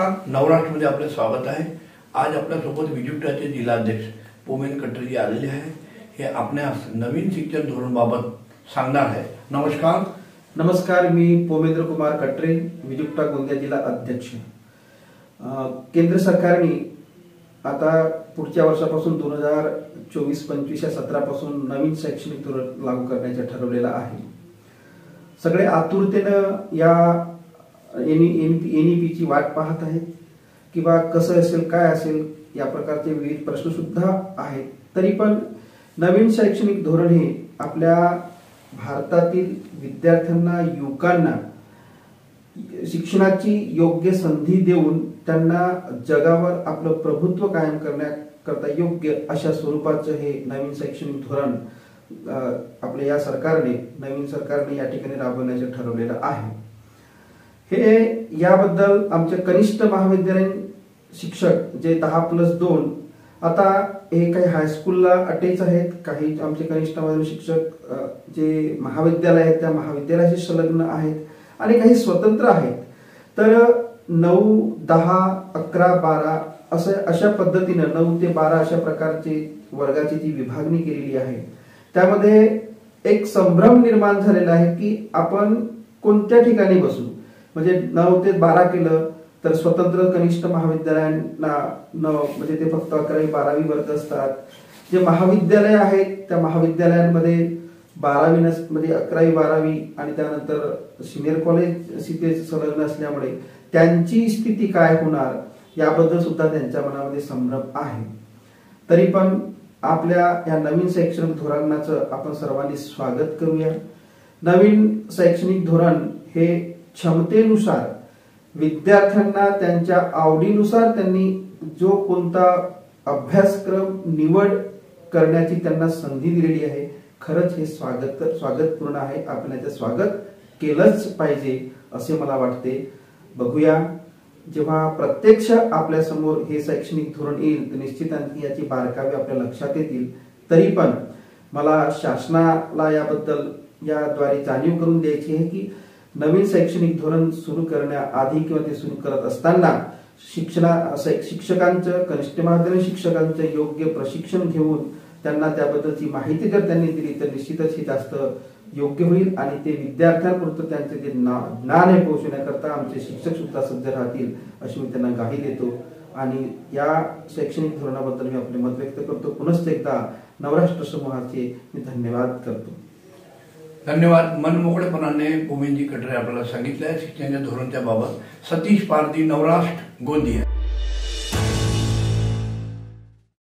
नमस्कार, नवराष्ट्रमध्ये आपलं स्वागत आहे। आज आपल्यासोबत विद्युक्ताचे जिल्हाध्यक्ष पोमेंद्र कटरे आलेले आहे। हे आपणास नवीन शिक्षण धोरणाबाबत सांगणार आहे। नमस्कार। नमस्कार, मी पोमेंद्र कुमार कटरे, विद्युक्ता गोंदिया जिल्हा अध्यक्ष। केंद्र सरकारने आता पुढच्या वर्षापासून 2024-25 या सत्रापासून नवीन शैक्षणिक धोरण लागू करण्याचे ठरवलेलं आहे। सगळे आतुरतेने या एनईपीची वाट पाहत आहेत किंवा कसं असेल काय असेल या प्रकारचे विविध प्रश्न सुद्धा आहेत। तरी पण नवीन शैक्षणिक धोरण हे आपल्या भारतातील विद्यार्थ्यांना, युवकांना शिक्षणाची योग्य संधी देऊन त्यांना जगावर आपलं प्रभुत्व कायम करण्याकरता योग्य अशा स्वरूपाचं हे नवीन शैक्षणिक धोरण आपल्या या नवीन सरकारने या ठिकाणी राबवण्याचे ठरवलेलं आहे। हे याबद्दल आमचे कनिष्ठ महाविद्यालयीन शिक्षक जे 10+2 आता हे काही हायस्कूलला अटेच आहेत, काही आमचे कनिष्ठ महाविद्यालयीन शिक्षक जे महाविद्यालय आहेत त्या महाविद्यालयाशी संलग्न आहेत आणि काही स्वतंत्र आहेत। तर 9, 10, 11, 12 अशा पद्धतीने 9 ते 12 अशा प्रकारचे वर्गाची जी विभागणी केलेली आहे त्यामध्ये एक संभ्रम निर्माण झालेला आहे की आपण कोणत्या ठिकाणी बसू। म्हणजे 9 ते 12 केलं तर स्वतंत्र कनिष्ठ महाविद्यालयांना म्हणजे ते फक्त 11वी 12वी वर्ग असतात। जे महाविद्यालय आहेत त्या महाविद्यालयांमध्ये 12वी म्हणजे 11वी 12वी आणि त्यानंतर सिनियर कॉलेज तिथे संलग्न असल्यामुळे त्यांची स्थिती काय होणार याबद्दल सुद्धा त्यांच्या मनामध्ये संभ्रम आहे। तरी पण आपल्या या नवीन शैक्षणिक धोरणाचं आपण सर्वांनी स्वागत करूया। नवीन शैक्षणिक धोरण हे क्षमतेनुसार विद्यार्थ्यांना त्यांच्या आवडीनुसार त्यांनी जो कोणता अभ्यासक्रम निवड करण्याची त्यांना संधी दिलेली आहे। खरंच हे स्वागतपूर्ण आहे। आपण याचं स्वागत केलंच पाहिजे असे मला वाटते। बघूया जेव्हा प्रत्यक्ष आपल्या समोर हे शैक्षणिक धोरण येईल तर निश्चितच याची बारकावे आपल्या लक्षात येतील। तरी पण मला शासनाला याबद्दल याद्वारे जाणीव करून द्यायची आहे की नवीन शैक्षणिक धोरण सुरू करण्याआधी किंवा ते सुरू करत असताना शिक्षकांचं, कनिष्ठ महाविद्यालयीन शिक्षकांचं योग्य प्रशिक्षण घेऊन त्यांना त्याबद्दलची माहिती जर त्यांनी दिली तर निश्चितच ही जास्त योग्य होईल आणि ते विद्यार्थ्यांपर्यंत त्यांचे जे ज्ञान हे पोहोचवण्याकरता आमचे शिक्षक सुद्धा सज्ज राहतील अशी मी त्यांना ग्वाही देतो। आणि या शैक्षणिक धोरणाबद्दल मी आपले मत व्यक्त करतो। पुनश्च एकदा नवराष्ट्र समूहाचे मी धन्यवाद करतो। धन्यवाद। मनमोकळेपणाने पोमेंद्र कटरे आपल्याला सांगितलं आहे शिक्षणाच्या धोरणाच्या बाबत। सतीश पारधी, नवराष्ट्र गोंदिया।